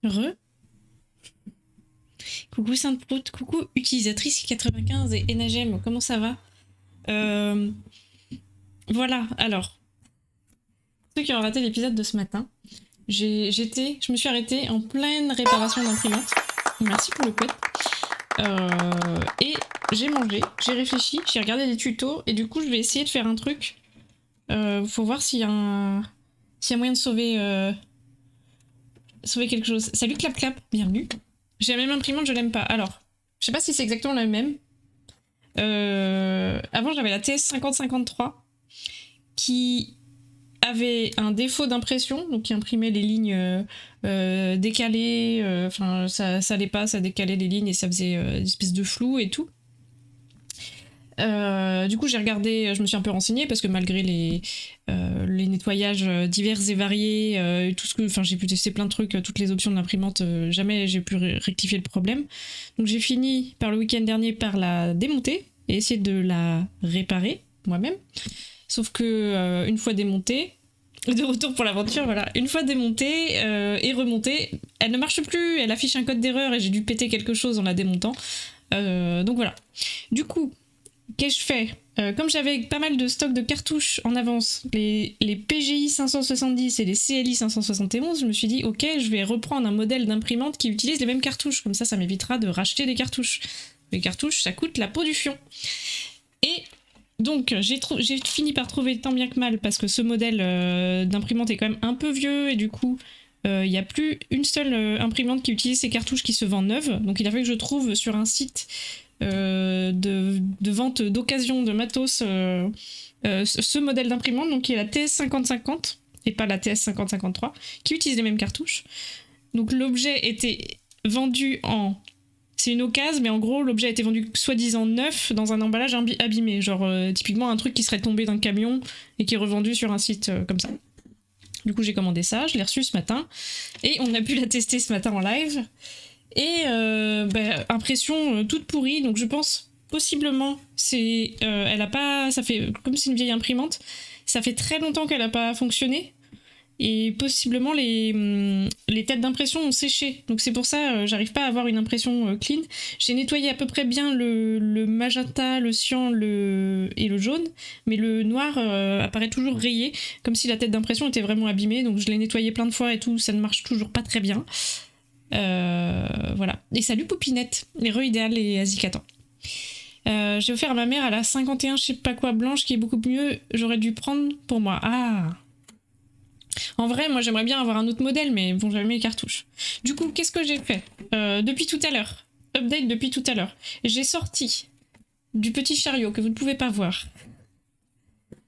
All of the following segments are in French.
Re. Coucou Sainte-Prout, coucou utilisatrice 95 et Enagem, comment ça va? Voilà, alors. Ceux qui ont raté l'épisode de ce matin, je me suis arrêtée en pleine réparation d'imprimante. Merci pour le code. Et j'ai mangé, j'ai réfléchi, j'ai regardé des tutos et du coup je vais essayer de faire un truc. Faut voir s'il y a moyen de sauver quelque chose. Salut Clap Clap, bienvenue. J'ai la même imprimante, je l'aime pas. Alors, je sais pas si c'est exactement la même. Avant j'avais la TS5053 qui avait un défaut d'impression, donc qui imprimait les lignes décalées, enfin ça allait pas, ça décalait les lignes et ça faisait une espèce de flou et tout. Du coup j'ai regardé, je me suis un peu renseignée parce que malgré les nettoyages divers et variés, tout ce que, enfin j'ai pu tester plein de trucs, toutes les options de l'imprimante, jamais j'ai pu rectifier le problème. Donc j'ai fini par le week-end dernier par la démonter et essayer de la réparer moi-même. Sauf que une fois démontée, de retour pour l'aventure, voilà, une fois démontée et remontée, elle ne marche plus, elle affiche un code d'erreur et j'ai dû péter quelque chose en la démontant. Donc voilà. Du coup, qu'est-ce que je fais comme j'avais pas mal de stock de cartouches en avance, les PGI 570 et les CLI 571, je me suis dit ok, je vais reprendre un modèle d'imprimante qui utilise les mêmes cartouches, comme ça m'évitera de racheter des cartouches. Les cartouches, ça coûte la peau du fion. Et donc j'ai fini par trouver tant bien que mal, parce que ce modèle d'imprimante est quand même un peu vieux, et du coup il n'y a plus une seule imprimante qui utilise ces cartouches qui se vend neuve, donc il a fallu que je trouve sur un site de vente d'occasion de matos ce modèle d'imprimante, donc qui est la TS5050 et pas la TS5053, qui utilise les mêmes cartouches. Donc l'objet était vendu en... C'est une occasion, mais en gros l'objet a été vendu soi-disant neuf dans un emballage abîmé, genre typiquement un truc qui serait tombé d'un camion et qui est revendu sur un site comme ça. Du coup j'ai commandé ça, je l'ai reçu ce matin et on a pu la tester ce matin en live. Et impression toute pourrie, donc je pense possiblement elle a pas, ça fait comme c'est une vieille imprimante, ça fait très longtemps qu'elle a pas fonctionné et possiblement les têtes d'impression ont séché, donc c'est pour ça j'arrive pas à avoir une impression clean. J'ai nettoyé à peu près bien le magenta, le cyan et le jaune, mais le noir apparaît toujours rayé, comme si la tête d'impression était vraiment abîmée, donc je l'ai nettoyé plein de fois et tout, ça ne marche toujours pas très bien. Voilà. Et salut Poupinette, l'héros idéal et Azikatan. J'ai offert à ma mère à la 51 je sais pas quoi blanche qui est beaucoup mieux, j'aurais dû prendre pour moi. Ah. En vrai, moi j'aimerais bien avoir un autre modèle, mais bon, j'avais mis les cartouches. Du coup, qu'est-ce que j'ai fait depuis tout à l'heure? Update depuis tout à l'heure. J'ai sorti du petit chariot que vous ne pouvez pas voir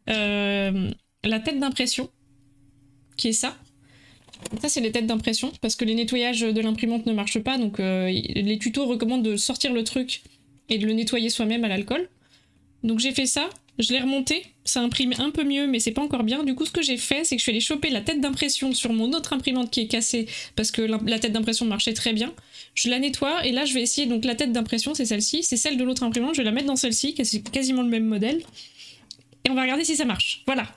la tête d'impression, qui est ça. Ça, c'est les têtes d'impression, parce que les nettoyages de l'imprimante ne marchent pas, donc les tutos recommandent de sortir le truc et de le nettoyer soi-même à l'alcool. Donc j'ai fait ça, je l'ai remonté, ça imprime un peu mieux, mais c'est pas encore bien. Du coup, ce que j'ai fait, c'est que je suis allée choper la tête d'impression sur mon autre imprimante qui est cassée, parce que la tête d'impression marchait très bien. Je la nettoie, et là, je vais essayer, donc la tête d'impression, c'est celle-ci, c'est celle de l'autre imprimante, je vais la mettre dans celle-ci, c'est quasiment le même modèle. Et on va regarder si ça marche. Voilà.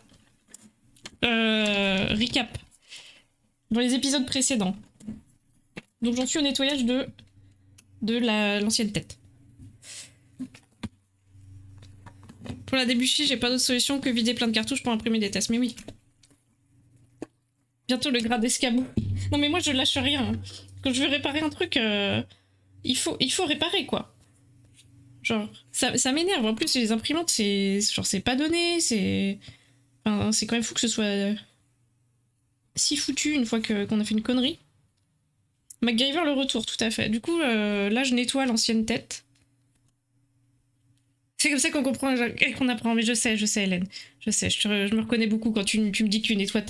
Recap. Dans les épisodes précédents. Donc j'en suis au nettoyage de l'ancienne tête. Pour la débûcher, j'ai pas d'autre solution que vider plein de cartouches pour imprimer des tests. Mais oui. Bientôt le grade escabeau. Non mais moi je lâche rien. Quand je veux réparer un truc, il faut réparer quoi. Genre, ça m'énerve. En plus les imprimantes, c'est pas donné, c'est quand même fou que ce soit si foutu une fois qu'on a fait une connerie. MacGyver le retour, tout à fait. Du coup, là, je nettoie l'ancienne tête. C'est comme ça qu'on comprend, qu'on apprend. Mais je sais, Hélène. Je sais, je me reconnais beaucoup quand tu me dis que tu nettoies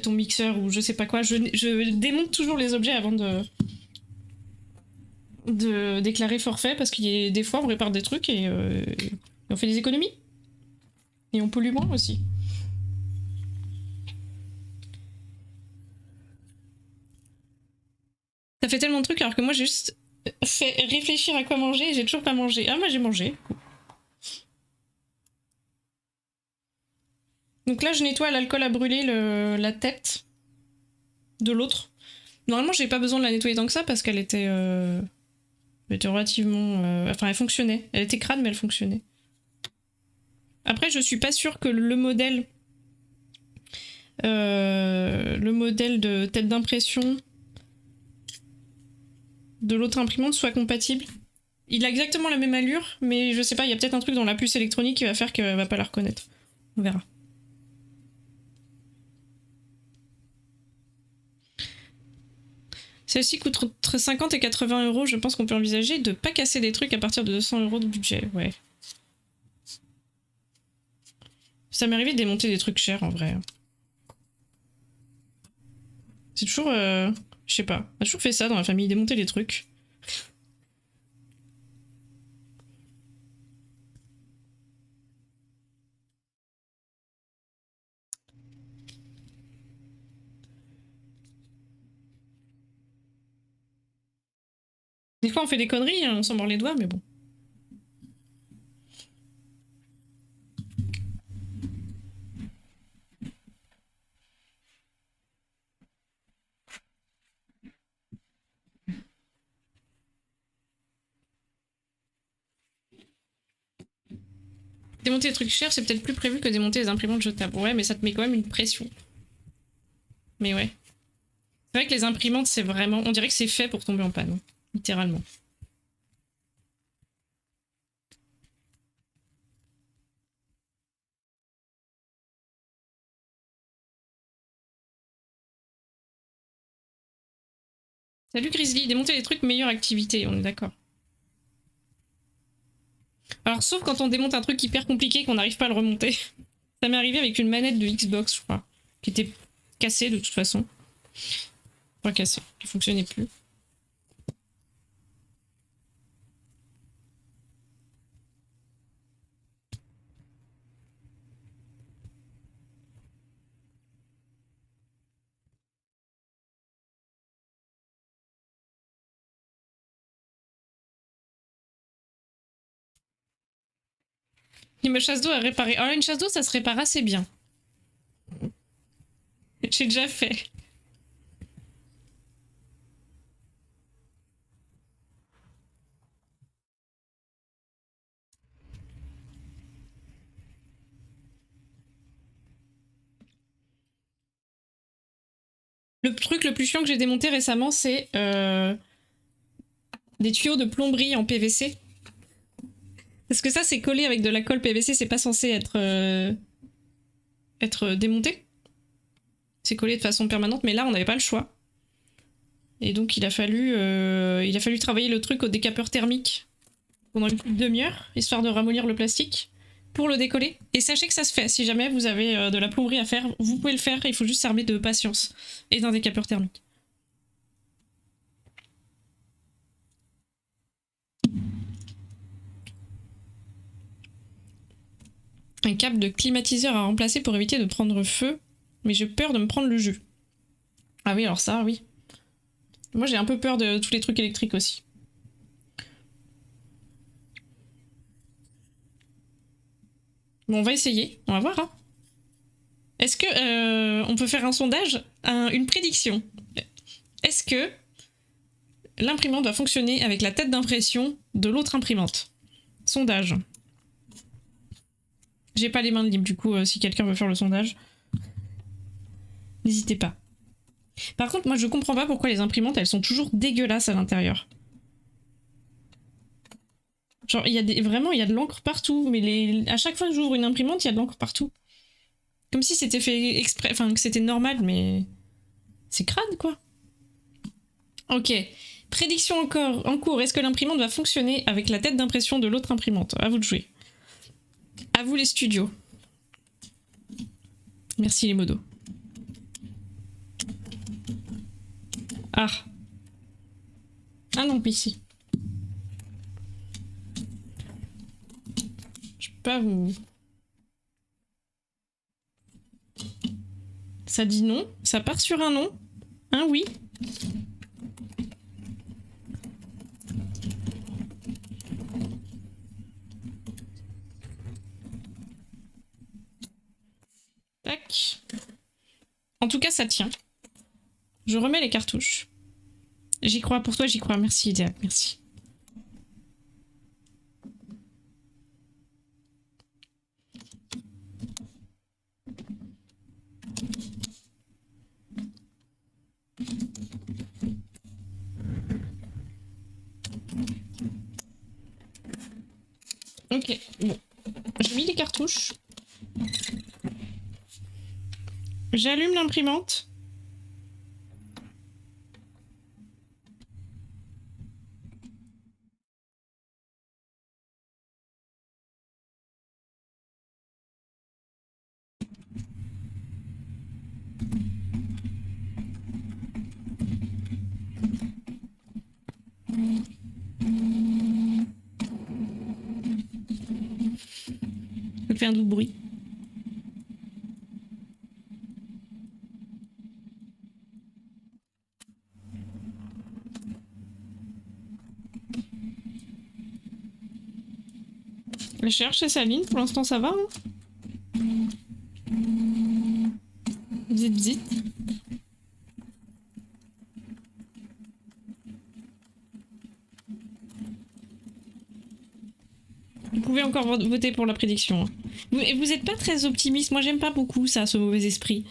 ton mixeur ou je sais pas quoi. Je démonte toujours les objets avant de déclarer forfait, parce qu'il y a des fois, on répare des trucs et on fait des économies. Et on pollue moins aussi. Ça fait tellement de trucs alors que moi j'ai juste fait réfléchir à quoi manger et j'ai toujours pas mangé. Ah, moi j'ai mangé. Donc là je nettoie à l'alcool à brûler la tête de l'autre. Normalement, j'ai pas besoin de la nettoyer tant que ça parce qu'elle était, elle était relativement... Enfin, elle fonctionnait. Elle était crade, mais elle fonctionnait. Après, je suis pas sûre que le modèle de tête d'impression de l'autre imprimante soit compatible. Il a exactement la même allure, mais je sais pas, il y a peut-être un truc dans la puce électronique qui va faire qu'elle va pas la reconnaître. On verra. Celle-ci coûte entre 50 et 80 euros. Je pense qu'on peut envisager de pas casser des trucs à partir de 200 euros de budget. Ouais. Ça m'est arrivé de démonter des trucs chers en vrai. C'est toujours... je sais pas. On a toujours fait ça dans la famille, démonter les trucs. Des fois on fait des conneries, hein, on s'en mord les doigts, mais bon. Démonter des trucs chers, c'est peut-être plus prévu que démonter les imprimantes jetables. Ouais, mais ça te met quand même une pression. Mais ouais. C'est vrai que les imprimantes, c'est vraiment... On dirait que c'est fait pour tomber en panne. Littéralement. Salut Grizzly, démonter les trucs, meilleure activité, on est d'accord. Alors, sauf quand on démonte un truc hyper compliqué qu'on n'arrive pas à le remonter. Ça m'est arrivé avec une manette de Xbox, je crois, qui était cassée de toute façon. Pas cassée, qui fonctionnait plus. Une chasse d'eau à réparer. Alors, une chasse d'eau, ça se répare assez bien. J'ai déjà fait. Le truc le plus chiant que j'ai démonté récemment, c'est des tuyaux de plomberie en PVC. Parce que ça, c'est collé avec de la colle PVC, c'est pas censé être démonté. C'est collé de façon permanente, mais là, on n'avait pas le choix. Et donc, il a fallu travailler le truc au décapeur thermique pendant une demi-heure, histoire de ramollir le plastique, pour le décoller. Et sachez que ça se fait. Si jamais vous avez de la plomberie à faire, vous pouvez le faire. Il faut juste s'armer de patience et d'un décapeur thermique. Un câble de climatiseur à remplacer pour éviter de prendre feu, mais j'ai peur de me prendre le jus. Ah oui, alors ça, oui. Moi, j'ai un peu peur de tous les trucs électriques aussi. Bon, on va essayer. On va voir. Hein. Est-ce que on peut faire un sondage, une prédiction? Est-ce que l'imprimante va fonctionner avec la tête d'impression de l'autre imprimante? Sondage. J'ai pas les mains libres, du coup, si quelqu'un veut faire le sondage, n'hésitez pas. Par contre, moi, je comprends pas pourquoi les imprimantes, elles sont toujours dégueulasses à l'intérieur. Genre, vraiment, il y a de l'encre partout, mais à chaque fois que j'ouvre une imprimante, il y a de l'encre partout. Comme si c'était fait exprès, enfin, que c'était normal, mais... C'est crade, quoi. Ok. Prédiction encore en cours. Est-ce que l'imprimante va fonctionner avec la tête d'impression de l'autre imprimante? À vous de jouer. À vous les studios. Merci les modos. Ah. Ah non, ici. Je peux pas vous... Ça dit non. Ça part sur un non. Un oui. Tac. En tout cas, ça tient. Je remets les cartouches. J'y crois, pour toi j'y crois. Merci Lydia, merci. Ok, bon. J'ai mis les cartouches. J'allume l'imprimante. Ça fait un doux bruit. Je cherche sa ligne, pour l'instant ça va. Hein, zip zip. Vous pouvez encore voter pour la prédiction. Vous êtes pas très optimiste, moi j'aime pas beaucoup ça, ce mauvais esprit.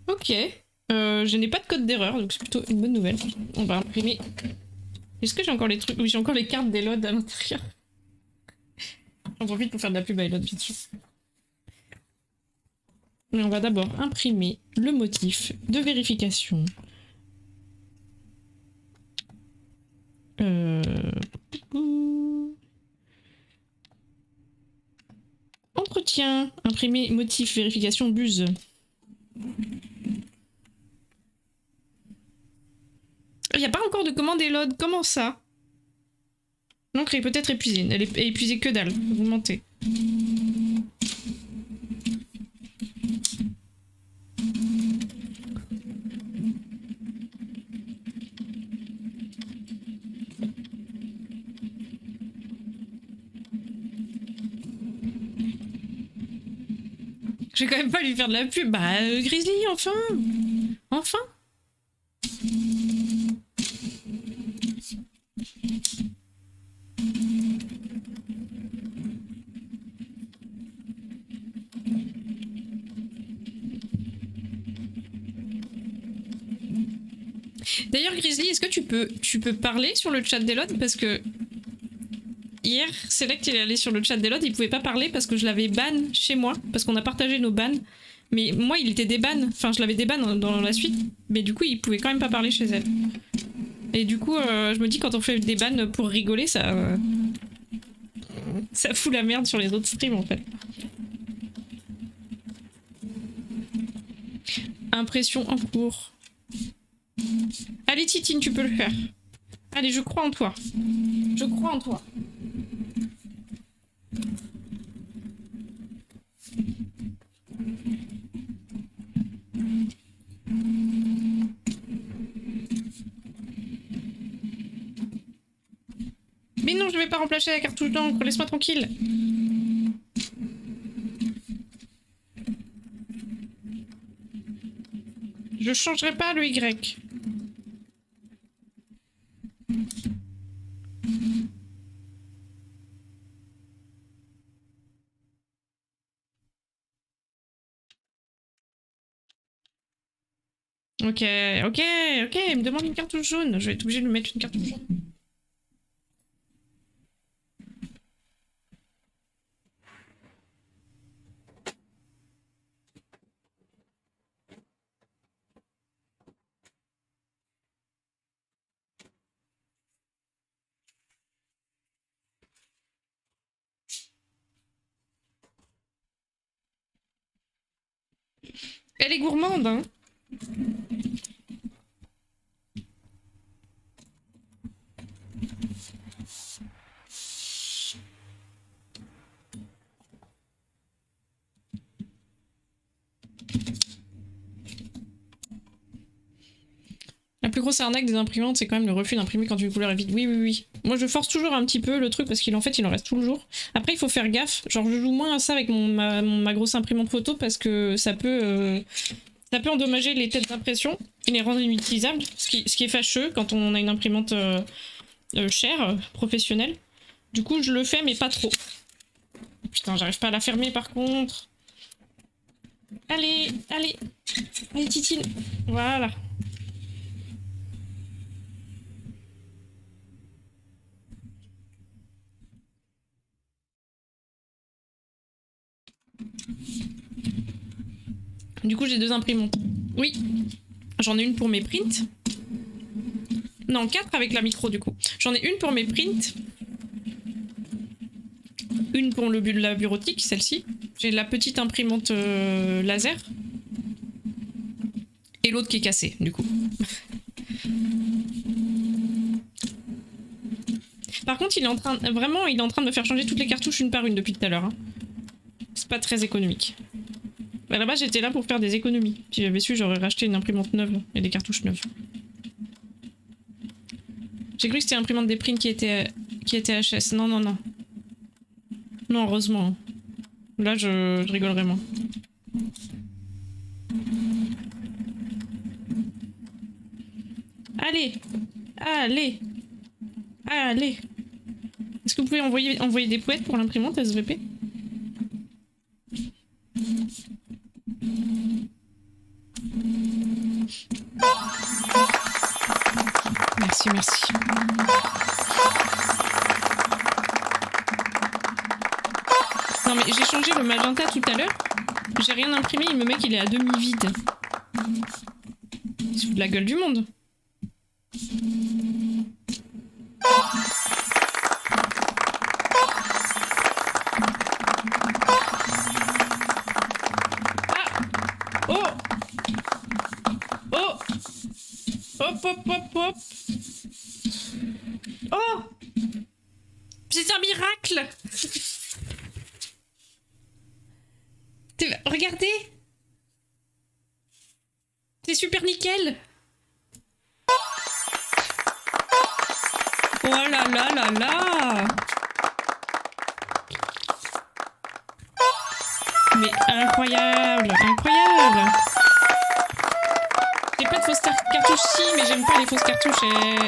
Ok, je n'ai pas de code d'erreur, donc c'est plutôt une bonne nouvelle. On va imprimer. Est-ce que j'ai encore les trucs? Oui, j'ai encore les cartes d'Elod à l'intérieur. J'en profite pour faire de la pub à Elod, bien sûr. Mais on va d'abord imprimer le motif de vérification. Entretien, imprimer motif vérification buse. Il n'y a pas encore de commande Elod, comment ça? L'encre est peut-être épuisée, elle est épuisée que dalle, vous mentez. Je vais quand même pas lui faire de la pub. Bah, Grizzly, enfin! Enfin! D'ailleurs, Grizzly, est-ce que tu peux parler sur le chat d'Elod? Parce que hier, Select il est allé sur le chat d'Elod, il pouvait pas parler parce que je l'avais ban chez moi, parce qu'on a partagé nos bans. Mais moi, il était déban, enfin je l'avais déban dans la suite, mais du coup, il pouvait quand même pas parler chez elle. Et du coup, je me dis quand on fait des bans pour rigoler, ça fout la merde sur les autres streams en fait. Impression en cours. Allez Titine, tu peux le faire. Allez, je crois en toi. Je crois en toi. Mais non, je vais pas remplacer la cartouche d'encre, laisse-moi tranquille. Je changerai pas le Y. Ok, il me demande une cartouche jaune. Je vais être obligée de lui mettre une cartouche jaune. Elle est gourmande, hein. La plus grosse arnaque des imprimantes, c'est quand même le refus d'imprimer quand une couleur est vide. Oui, oui, oui. Moi je force toujours un petit peu le truc parce qu'il en fait il en reste toujours. Après il faut faire gaffe, genre je joue moins à ça avec ma grosse imprimante photo parce que ça peut endommager les têtes d'impression et les rendre inutilisables, ce qui est fâcheux quand on a une imprimante chère, professionnelle. Du coup je le fais mais pas trop. Putain j'arrive pas à la fermer par contre. Allez, allez, allez Titine, voilà. Du coup j'ai 2 imprimantes. Oui, j'en ai une pour mes prints. Non, 4 avec la micro du coup. J'en ai une pour mes prints. Une pour la bureautique, celle-ci. J'ai la petite imprimante laser. Et l'autre qui est cassée, du coup. Par contre, il est en train de me faire changer toutes les cartouches une par une depuis tout à l'heure. Hein. C'est pas très économique. Bah, là-bas, j'étais là pour faire des économies. Si j'avais su, j'aurais racheté une imprimante neuve et des cartouches neuves. J'ai cru que c'était l'imprimante des prints qui était HS. Non, non, non. Non, heureusement. Là, je rigolerais moins. Allez! Allez! Allez! Est-ce que vous pouvez envoyer des poètes pour l'imprimante SVP? Merci, merci. Non mais j'ai changé le magenta tout à l'heure. J'ai rien imprimé, il me met qu'il est à demi vide. C'est de la gueule du monde. Hop. Oh! C'est un miracle! Regardez! C'est super nickel! Oh là là là là! Mais incroyable! Incroyable! J'ai pas de fausses cartouches si, mais j'aime pas les fausses cartouches.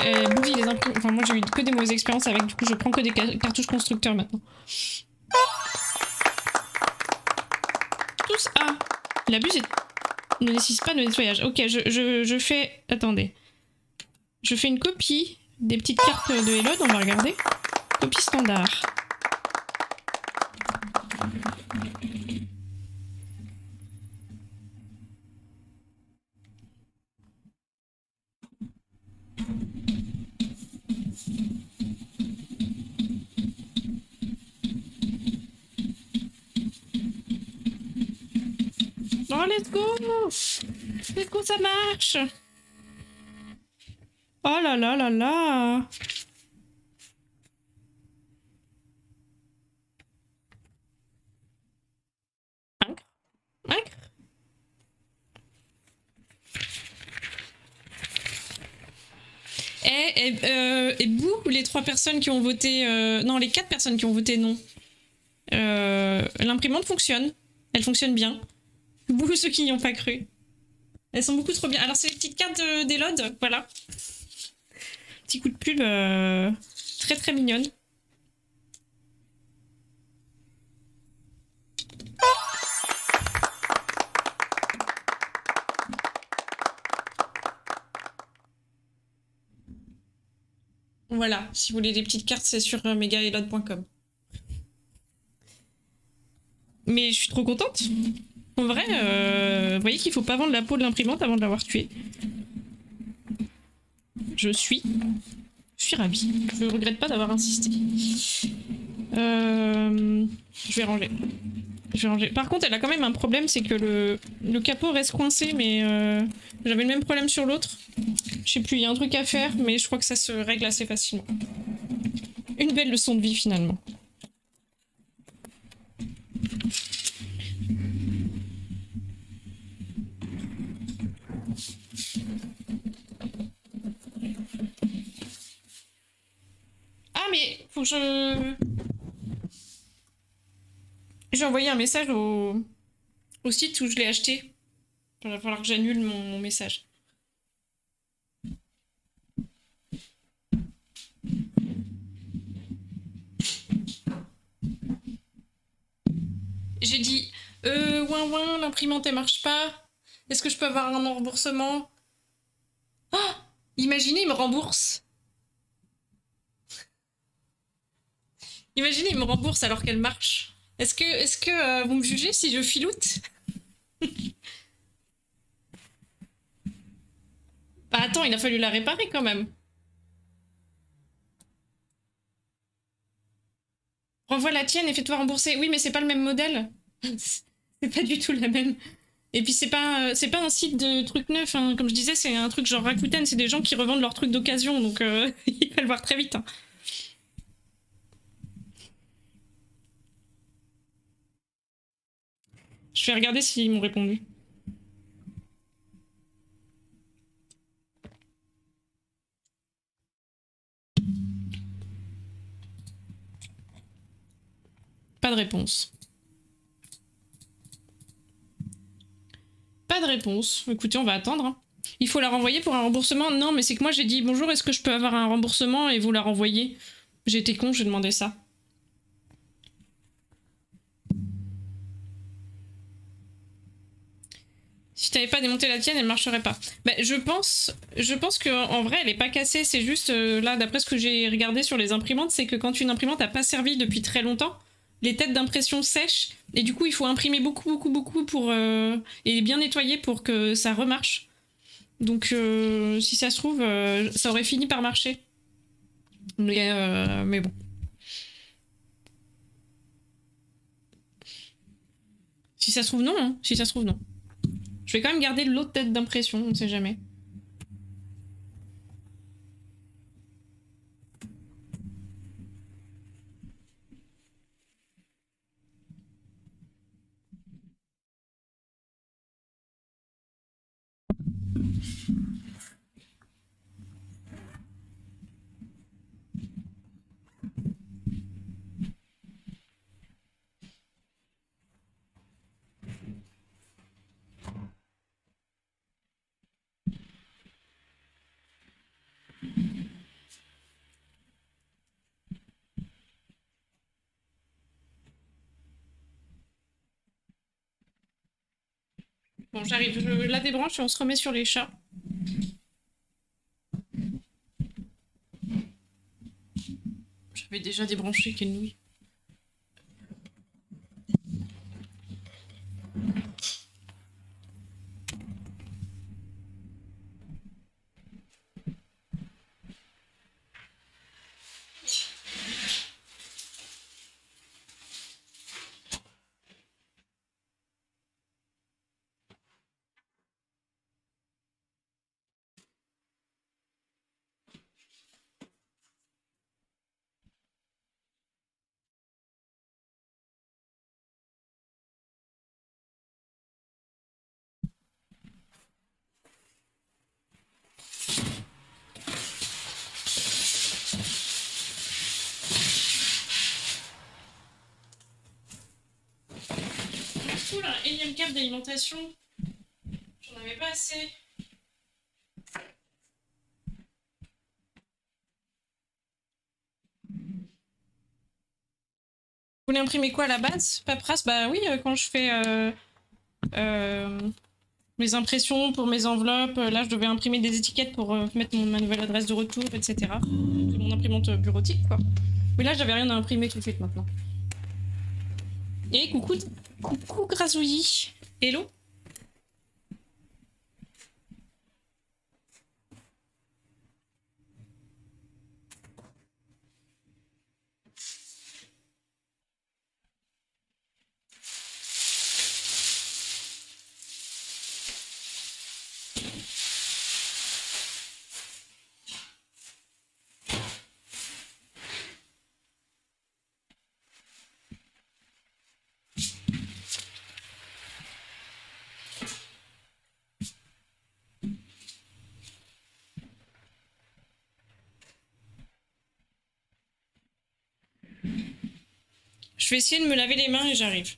Elles bousillent les imprimantes. Enfin, moi j'ai eu que des mauvaises expériences avec, du coup je prends que des cartouches constructeurs maintenant. Tous A. La buse ne nécessite pas de nettoyage. Ok, je fais... Attendez. Je fais une copie des petites cartes de Elod, on va regarder. Copie standard. Oh, let's go! Let's go, ça marche! Oh là là là là! Incre. Incre. Et bouh, les 3 personnes qui ont voté... non, les 4 personnes qui ont voté non. L'imprimante fonctionne. Elle fonctionne bien. Beaucoup ceux qui n'y ont pas cru. Elles sont beaucoup trop bien. Alors c'est les petites cartes d'Elod, voilà. Petit coup de pub très très mignonne. Voilà, si vous voulez des petites cartes, c'est sur megaelod.com. Mais je suis trop contente. En vrai, vous voyez qu'il faut pas vendre la peau de l'imprimante avant de l'avoir tuée. Je suis ravie. Je ne regrette pas d'avoir insisté. Je vais ranger. Par contre, elle a quand même un problème, c'est que le capot reste coincé, mais j'avais le même problème sur l'autre. Je sais plus, il y a un truc à faire, mais je crois que ça se règle assez facilement. Une belle leçon de vie, finalement. j'ai envoyé un message au site où je l'ai acheté. Il va falloir que j'annule mon message. J'ai dit ouin, l'imprimante elle marche pas. Est-ce que je peux avoir un remboursement? Oh, imaginez, il me rembourse. Imaginez, il me rembourse alors qu'elle marche. Est-ce que vous me jugez si je filoute? Bah attends, il a fallu la réparer quand même. Renvoie la tienne et fais-toi rembourser. Oui, mais c'est pas le même modèle. C'est pas du tout la même. Et puis c'est pas un site de trucs neufs. Hein. Comme je disais, c'est un truc genre Rakuten. C'est des gens qui revendent leurs trucs d'occasion. Donc il va le voir très vite. Hein. Je vais regarder s'ils m'ont répondu. Pas de réponse. Pas de réponse. Écoutez, on va attendre. Hein. Il faut la renvoyer pour un remboursement? Non, mais c'est que moi j'ai dit bonjour, est-ce que je peux avoir un remboursement et vous la renvoyez? J'étais con, j'ai demandé ça. Si t'avais pas démonté la tienne, elle marcherait pas. Bah, je pense qu'en vrai, elle est pas cassée. C'est juste, là, d'après ce que j'ai regardé sur les imprimantes, c'est que quand une imprimante a pas servi depuis très longtemps, les têtes d'impression sèchent. Et du coup, il faut imprimer beaucoup pour, et bien nettoyer pour que ça remarche. Donc, si ça se trouve, ça aurait fini par marcher. Mais bon. Si ça se trouve, non. Hein. Si ça se trouve, non. Je vais quand même garder l'autre tête d'impression, on ne sait jamais. Bon, j'arrive, je la débranche et on se remet sur les chats. J'avais déjà débranché, quelle nouille. Cool, un énième câble d'alimentation. J'en avais pas assez. Vous voulez imprimer quoi à la base? Paperasse? Bah oui, quand je fais mes impressions pour mes enveloppes, là je devais imprimer des étiquettes pour mettre ma nouvelle adresse de retour, etc. C'est mon imprimante bureautique, quoi. Mais là j'avais rien à imprimer tout de suite maintenant. Et coucou Grazouillis. Hello. Je vais essayer de me laver les mains et j'arrive.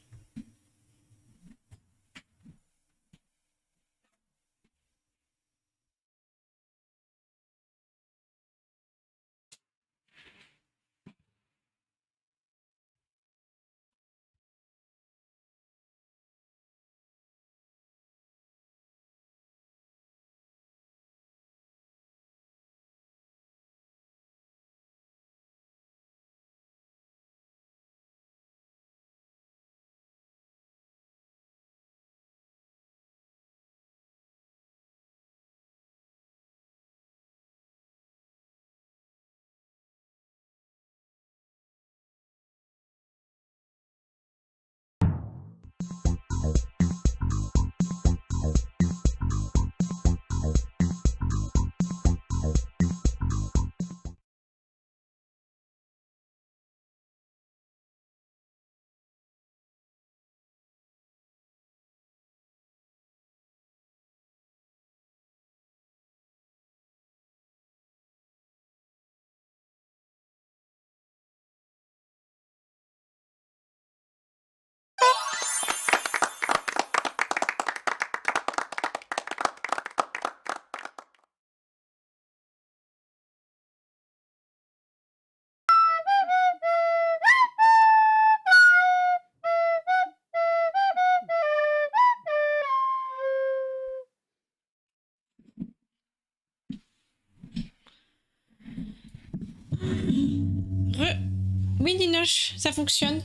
Oui, Ninoche, ça fonctionne.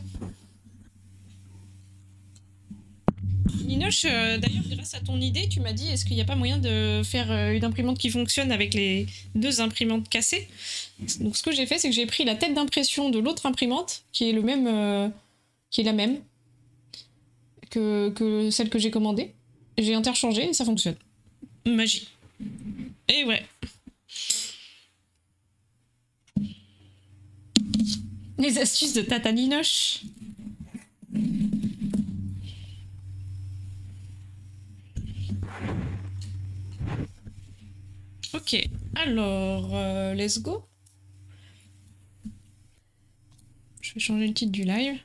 Ninoche, d'ailleurs, grâce à ton idée, tu m'as dit est-ce qu'il n'y a pas moyen de faire une imprimante qui fonctionne avec les 2 imprimantes cassées? Donc, ce que j'ai fait, c'est que j'ai pris la tête d'impression de l'autre imprimante, qui est le même, qui est la même que celle que j'ai commandée. J'ai interchangé et ça fonctionne. Magie. Et ouais. Les astuces de Tata Ninoche. Ok, alors, let's go. Je vais changer le titre du live.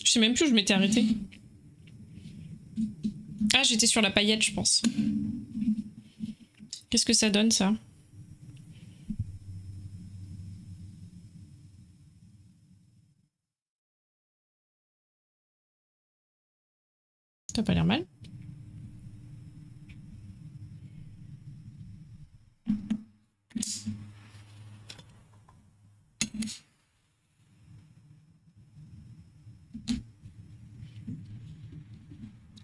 Je sais même plus où je m'étais arrêtée. Ah, j'étais sur la paillette, je pense. Qu'est-ce que ça donne, ça? Ça a pas l'air mal.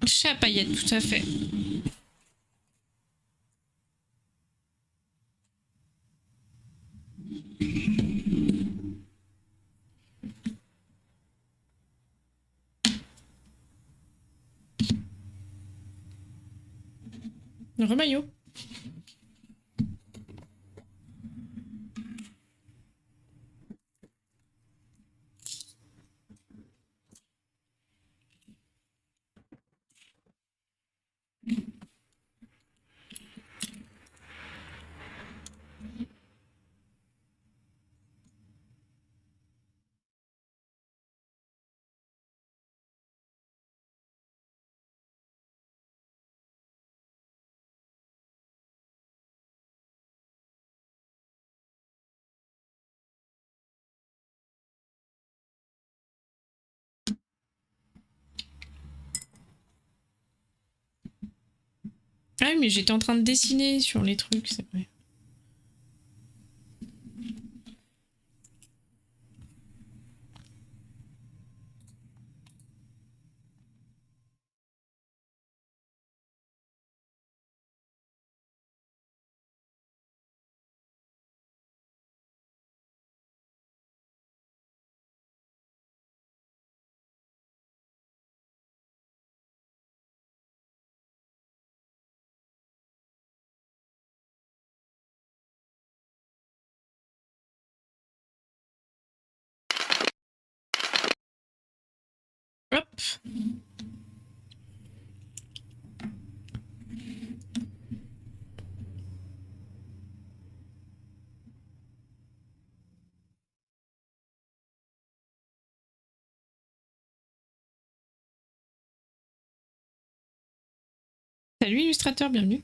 Chat à paillettes, tout à fait. Le remaillot. Ah oui, mais j'étais en train de dessiner sur les trucs, c'est vrai. Hop. Salut illustrateur, bienvenue.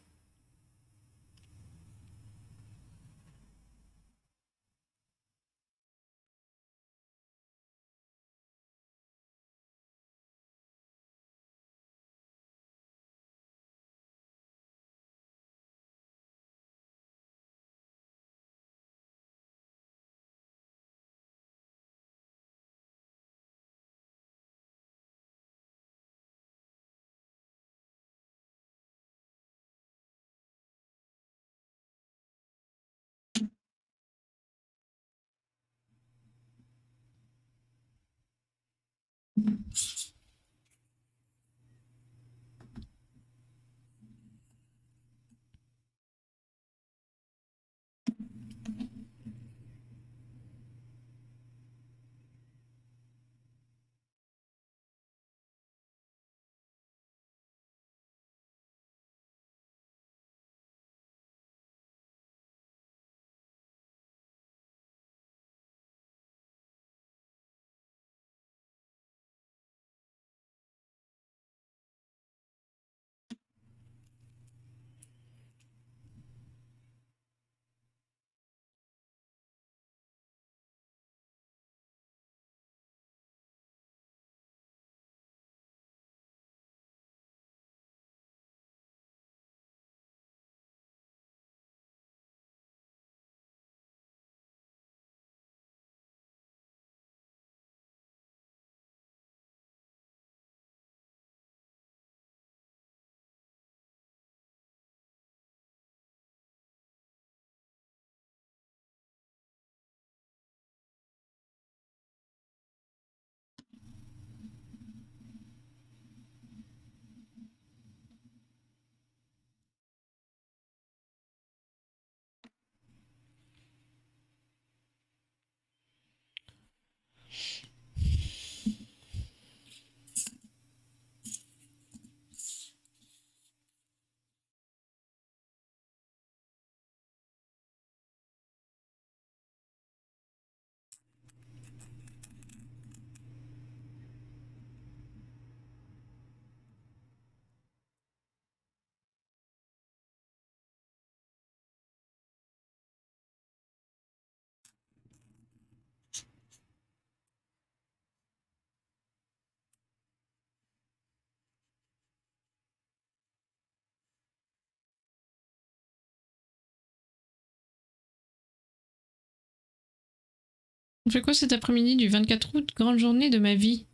On fait quoi cet après-midi du 24 août, grande journée de ma vie?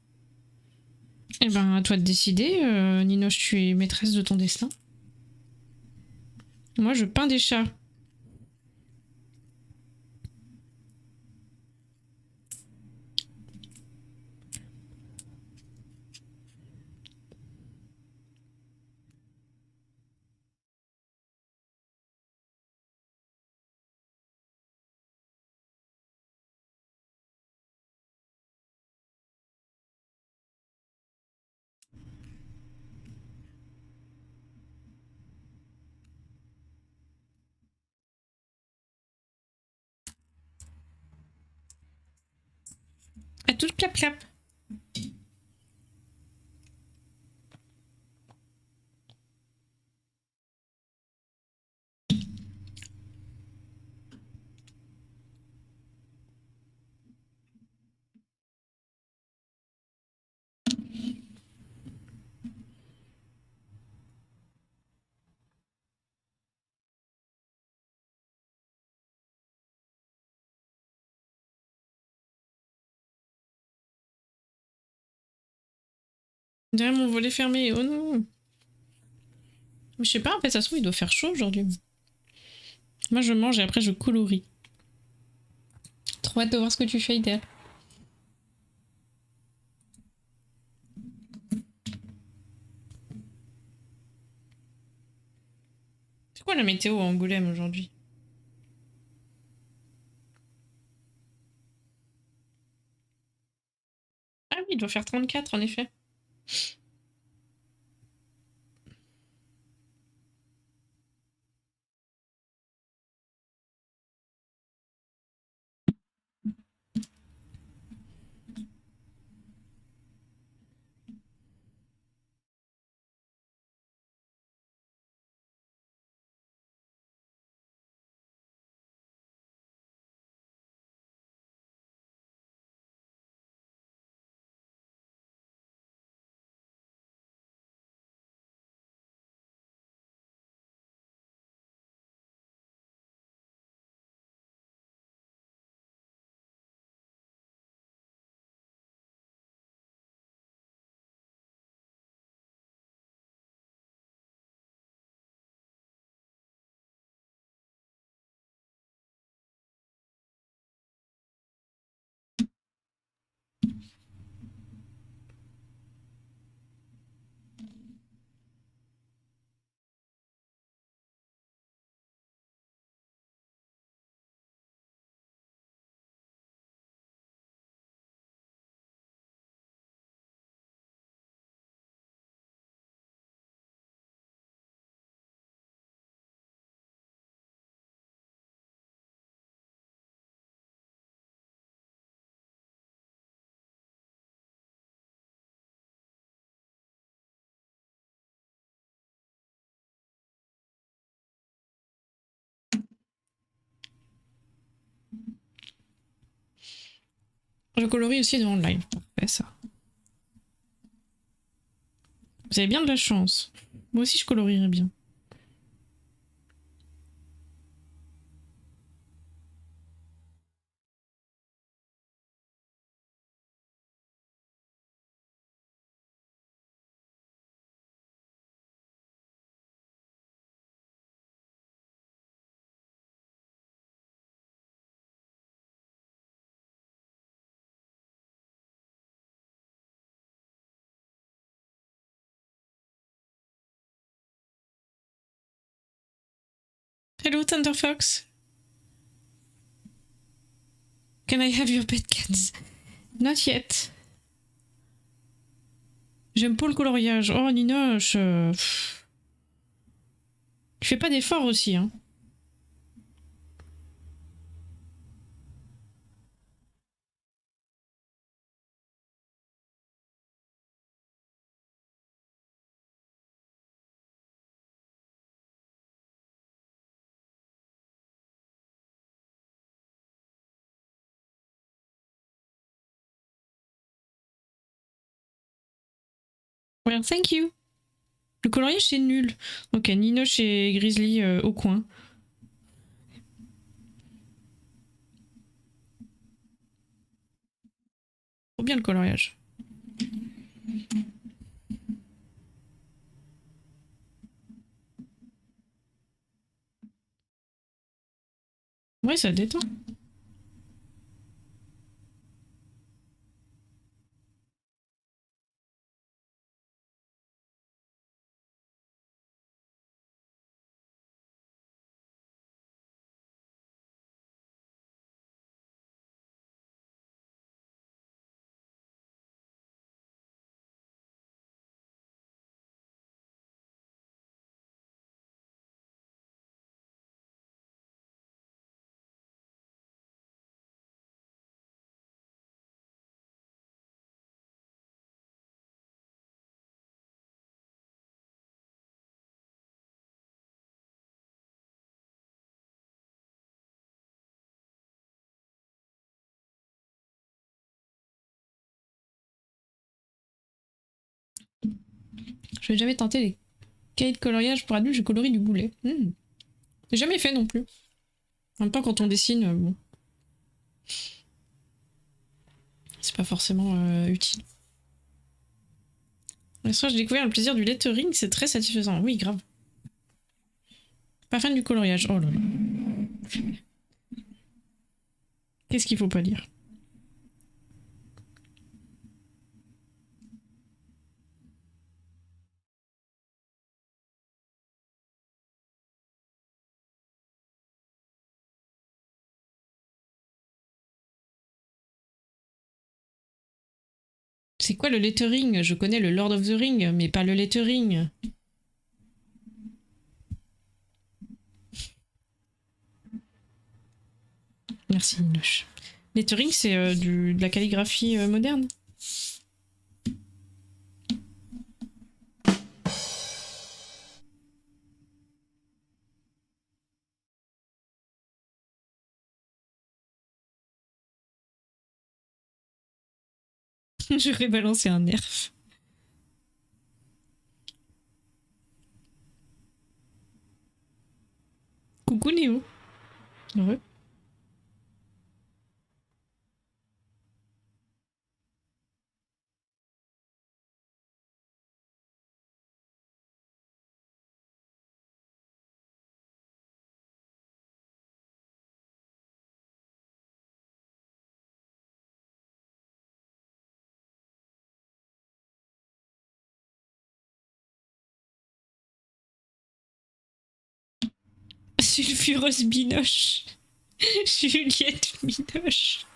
Eh ben, à toi de décider, Ninoche, tu es maîtresse de ton destin. Moi, je peins des chats. À toute clap-clap. Derrière mon volet fermé, oh non. Je sais pas, en fait, ça se trouve, il doit faire chaud aujourd'hui. Moi, je mange et après, je colorie. Trop hâte de voir ce que tu fais, Idéal. C'est quoi la météo à Angoulême aujourd'hui? Ah oui, il doit faire 34 en effet. Je colorie aussi dans le live. Parfait, ça. Vous avez bien de la chance. Moi aussi, je colorierais bien. Hello, Thunderfox. Can I have your pet cats? Not yet. J'aime pas le coloriage. Oh, Ninoche. Tu fais pas d'efforts aussi, hein. Well, thank you. Le coloriage, c'est nul. Ok, Ninoche et Grizzly au coin. Trop bien le coloriage. Ouais, ça détend. Je vais jamais tenter les cahiers de coloriage pour adultes, je colorie du boulet. J'ai jamais fait non plus. En même temps, quand on dessine, bon. C'est pas forcément utile. Mais soit j'ai découvert le plaisir du lettering, c'est très satisfaisant. Oui, grave. Pas fan du coloriage. Oh là là. Qu'est-ce qu'il faut pas lire? C'est quoi le lettering? Je connais le Lord of the Ring, mais pas le lettering. Merci, Ninoche. Lettering, c'est de la calligraphie moderne. J'aurais balancé un nerf. Coucou Néo. Heureux. Sulfureuse Binoche. Juliette Binoche.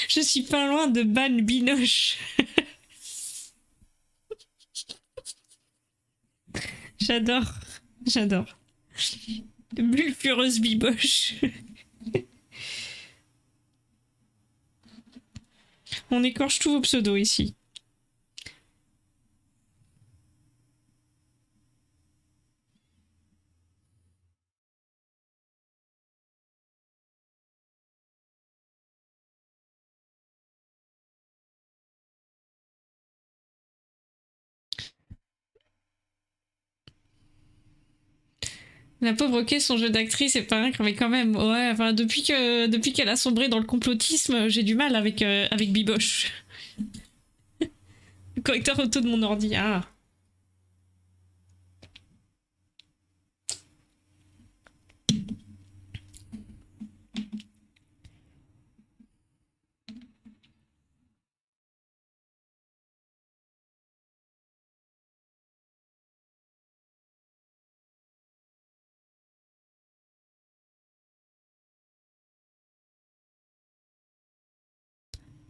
je suis pas loin de ban Binoche. J'adore. J'adore. Bulfureuse Biboche. On écorche tous vos pseudos ici. La pauvre, ok, son jeu d'actrice est pas rien, mais quand même, ouais, enfin, depuis qu'elle a sombré dans le complotisme, j'ai du mal avec Biboche. Le correcteur auto de mon ordi, ah.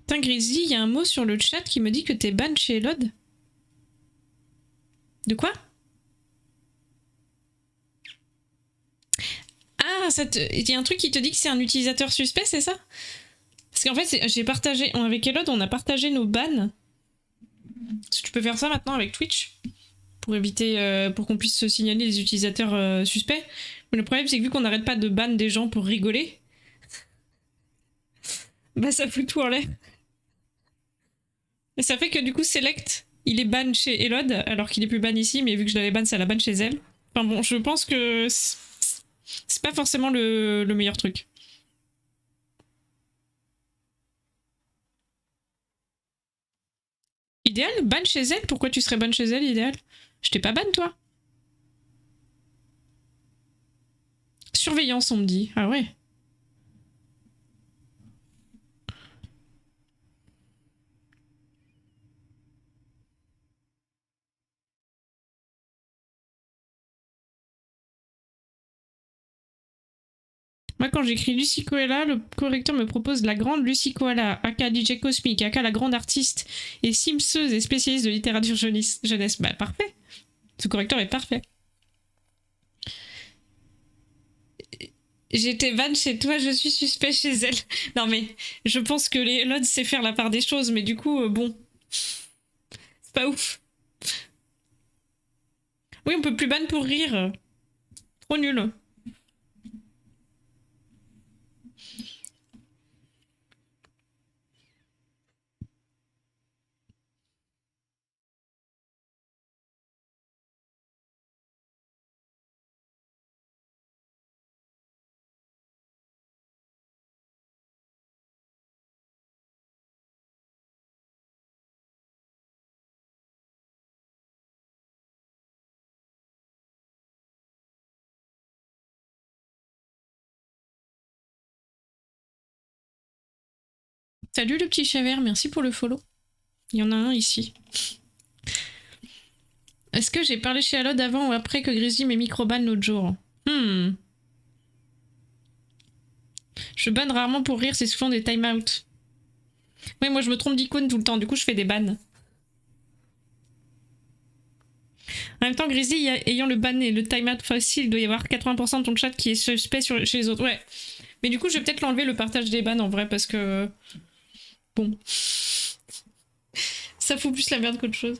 Putain, Grizzly, il y a un mot sur le chat qui me dit que t'es ban chez Elod. De quoi? Ah, il y a un truc qui te dit que c'est un utilisateur suspect, c'est ça? Parce qu'en fait, j'ai partagé, avec Elod, on a partagé nos bans. Parce que tu peux faire ça maintenant avec Twitch pour éviter, pour qu'on puisse se signaler les utilisateurs suspects. Mais le problème, c'est que vu qu'on n'arrête pas de ban des gens pour rigoler, bah ça fout tout en l'air. Et ça fait que du coup, Select, il est ban chez Elod, alors qu'il est plus ban ici, mais vu que je l'avais ban, ça la ban chez elle. Enfin bon, je pense que c'est pas forcément le meilleur truc. Idéal, ban chez elle? Pourquoi tu serais ban chez elle, Idéal? Je t'ai pas ban, toi? Surveillance, on me dit. Ah ouais. Moi, quand j'écris Lucie Koala, le correcteur me propose la grande Lucie Koala, aka DJ Cosmique, aka la grande artiste et simseuse et spécialiste de littérature jeunesse. Bah, parfait. Ce correcteur est parfait. J'étais van chez toi, je suis suspect chez elle. Non mais, je pense que les Lodz sait faire la part des choses, mais du coup, bon. C'est pas ouf. Oui, on peut plus ban pour rire. Trop nul. Salut le petit chat vert, merci pour le follow. Il y en a un ici. Est-ce que j'ai parlé chez Alod avant ou après que Grizzly m'ait microban l'autre jour? Je banne rarement pour rire, c'est souvent des time-out. Ouais, moi je me trompe d'icône tout le temps, du coup je fais des bans. En même temps, Grizzly, ayant le ban et le time-out facile, il doit y avoir 80% de ton chat qui est suspect chez les autres. Ouais. Mais du coup, je vais peut-être l'enlever le partage des bans en vrai parce que... Bon. Ça fout plus la merde qu'autre chose.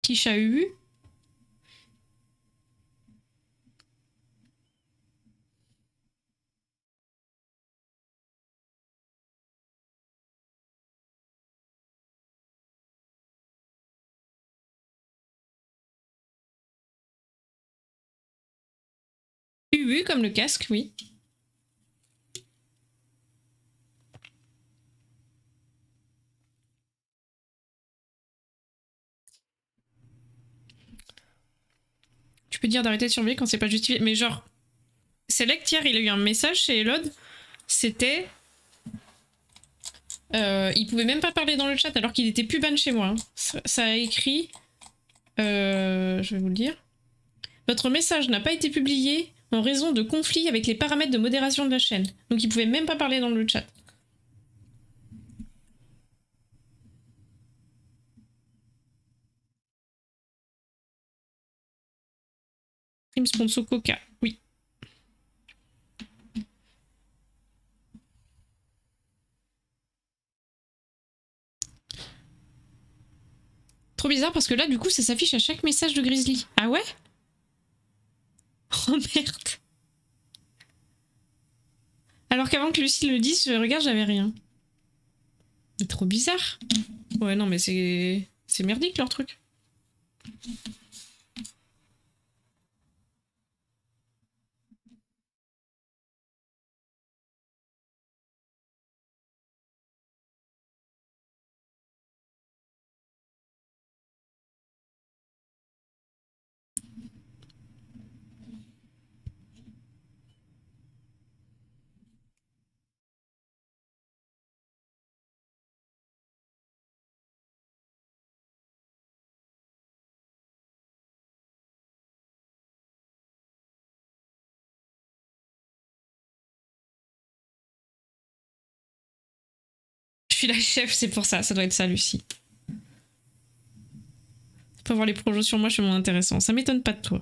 Petit chat U. UU comme le casque, oui. Tu peux dire d'arrêter de surveiller quand c'est pas justifié. Mais genre, Select hier, il a eu un message chez Elod. C'était... il pouvait même pas parler dans le chat alors qu'il était plus ban chez moi. Hein. Ça a écrit... je vais vous le dire. Votre message n'a pas été publié en raison de conflits avec les paramètres de modération de la chaîne. Donc il pouvait même pas parler dans le chat. Prime sponsor Coca, oui. Trop bizarre parce que là, du coup, ça s'affiche à chaque message de Grizzly. Ah ouais? Oh merde. Alors qu'avant que Lucie le dise, je regarde, j'avais rien. C'est trop bizarre. Ouais, non, mais c'est merdique leur truc. Je suis la chef, c'est pour ça. Ça doit être ça, Lucie. Faut voir les projets sur moi, je suis moins intéressant. Ça m'étonne pas de toi.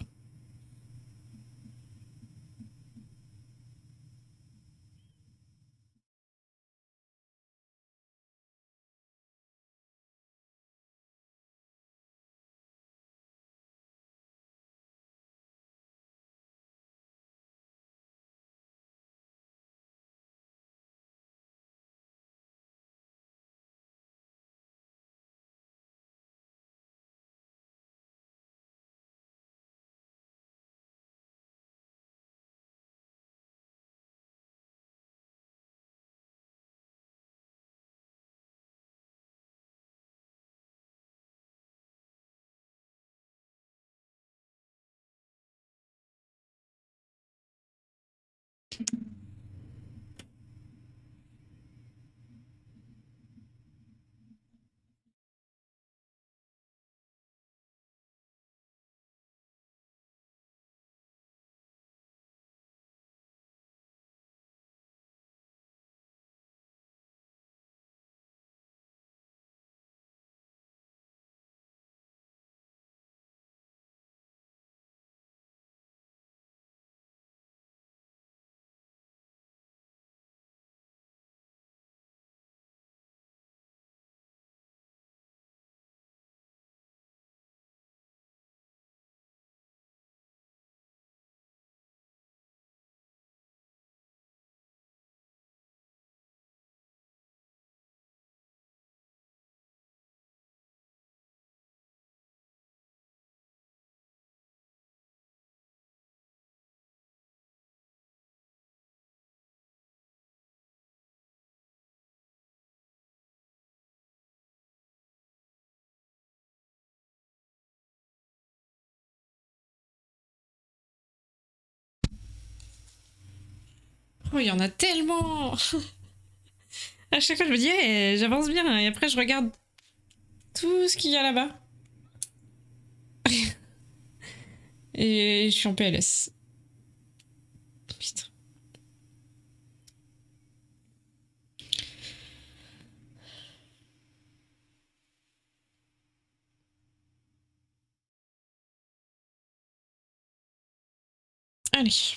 il y en a tellement. À chaque fois, je me dis, hey, j'avance bien. Et après, je regarde tout ce qu'il y a là-bas. Et je suis en PLS. Putain. Allez.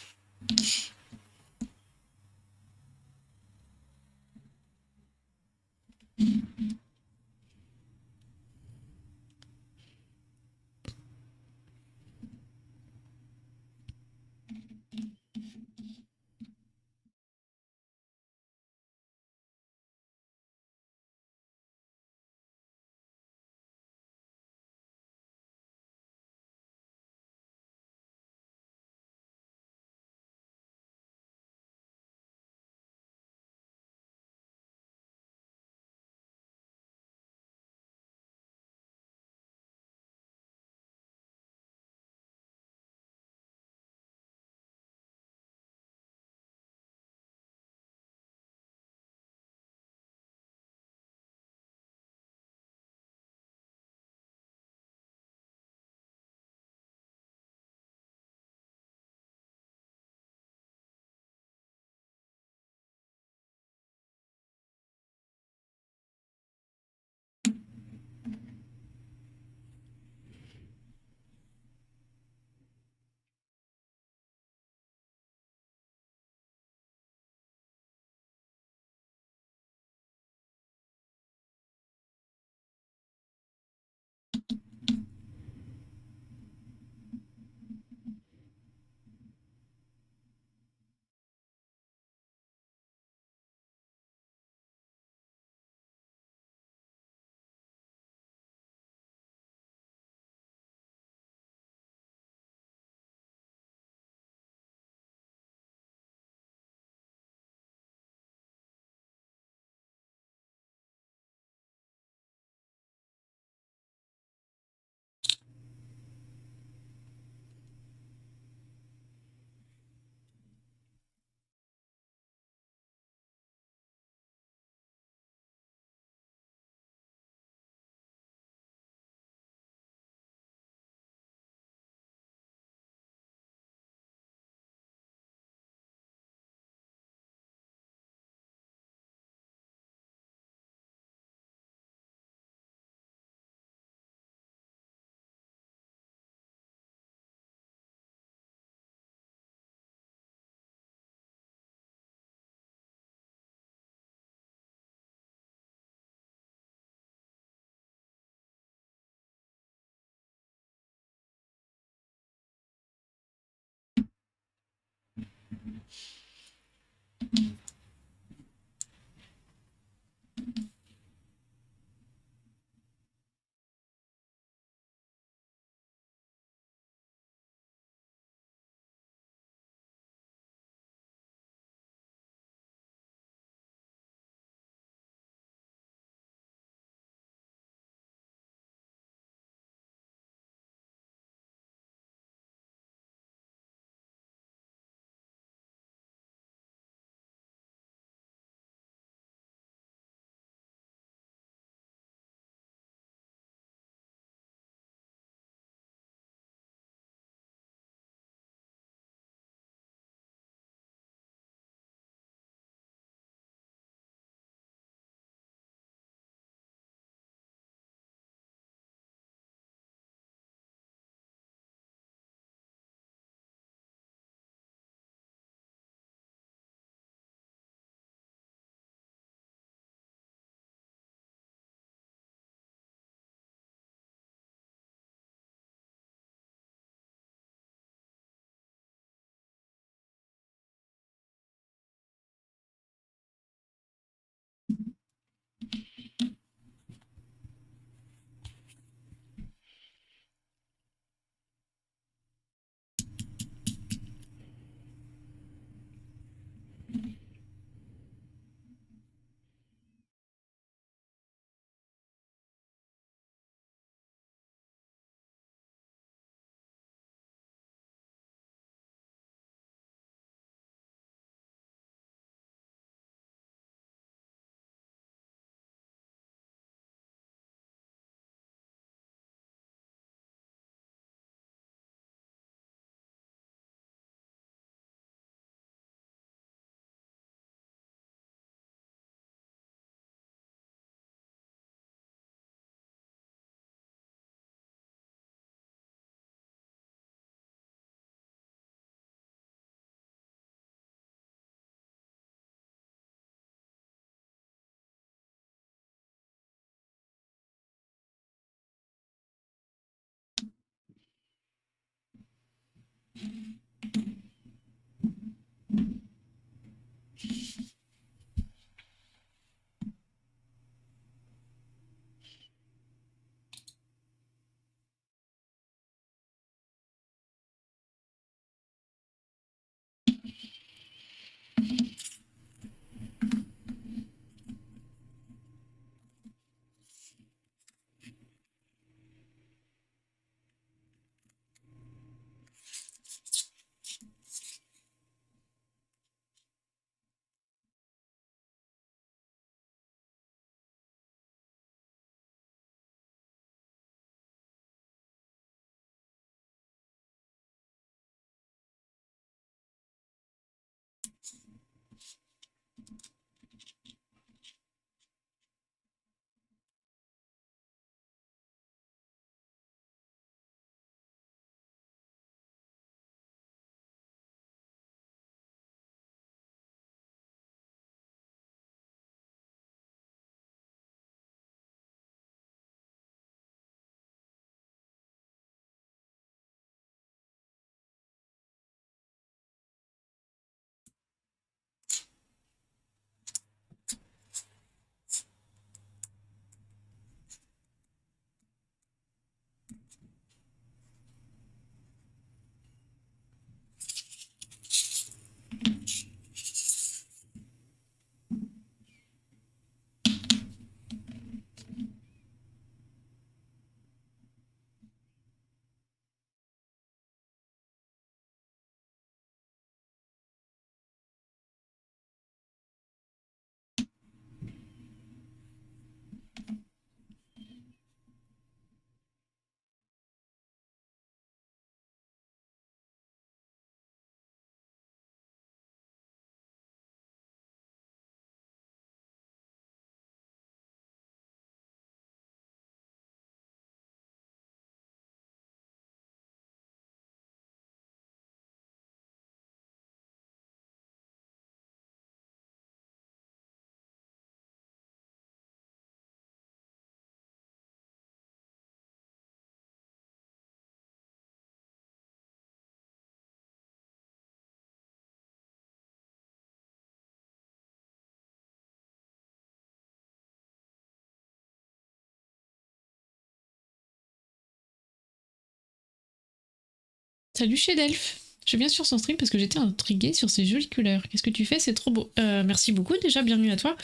Salut chez Delph. Je viens sur son stream parce que j'étais intriguée sur ces jolies couleurs. Qu'est-ce que tu fais? C'est trop beau. Merci beaucoup déjà, bienvenue à toi.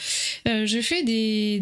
Je fais des